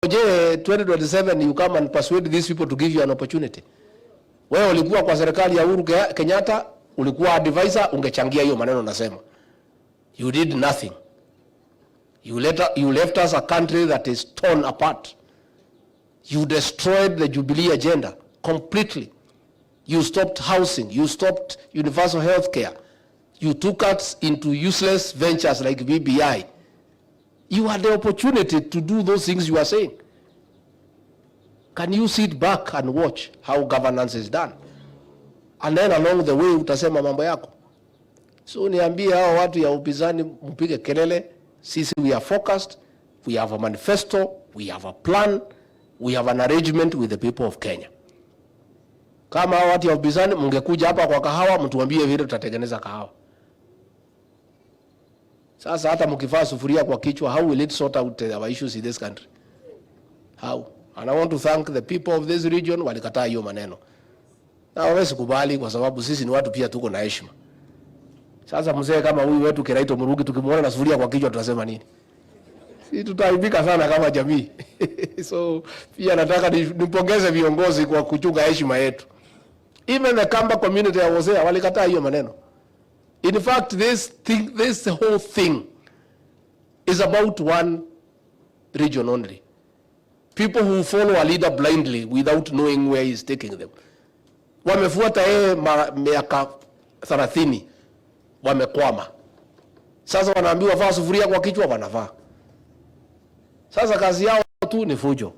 Je, 2027 you come and persuade these people to give you an opportunity. Wewe ulikuwa kwa serikali ya Uhuru Kenyatta, ulikuwa advisor, ungechangia hiyo maneno nasema. You did nothing. You left us a country that is torn apart. You destroyed the Jubilee agenda completely. You stopped housing. You stopped universal health care. You took us into useless ventures like BBI. You had the opportunity to do those things you are saying. Can you sit back and watch how governance is done? And then along the way utasema mambo yako. So niambie hao watu ya upinzani mpige kelele. Sisi we are focused. We have a manifesto. We have a plan. We have an arrangement with the people of Kenya. Kama hao watu ya upinzani mngekuja hapa kwa kahawa mtuambie vile tutatengeneza kahawa. Sasa hata mkivaa sufuria kwa kichwa, how will it sort out our issues in this country? How? And I want to thank the people of this region walikataa hiyo maneno. Na hawezi kubali kwa sababu sisi ni watu pia tuko na heshima. Sasa mzee kama huyu wetu Kiraito Murugi tukimuona na sufuria kwa kichwa tunasema nini? Sisi tutaibika sana kama jamii. So pia nataka nipongeze viongozi kwa kuchunga heshima yetu. Even the Kamba community ya Wazea walikataa hiyo maneno. In fact, this whole thing is about one region only. People who follow a leader blindly without knowing where he is taking them. Wamefuata yeye miaka 30, wamekwama. Sasa wanaambiwa vaa sufuria kwa kichwa, wanavaa. Sasa kazi yao tu ni fujo.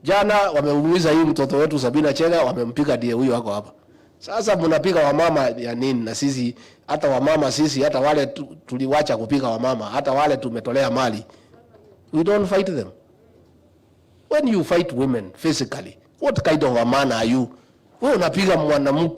Jana wameumiza hii mtoto wetu Sabina Chega, wamempiga die huyo wako hapa. Sasa mnapiga wamama ya nini? Na sisi hata wamama sisi hata wale tuliwacha kupiga wamama, hata wale tumetolea mali. We don't fight them. When you fight women physically, what kind of a man are you? Wewe unapiga mwanamke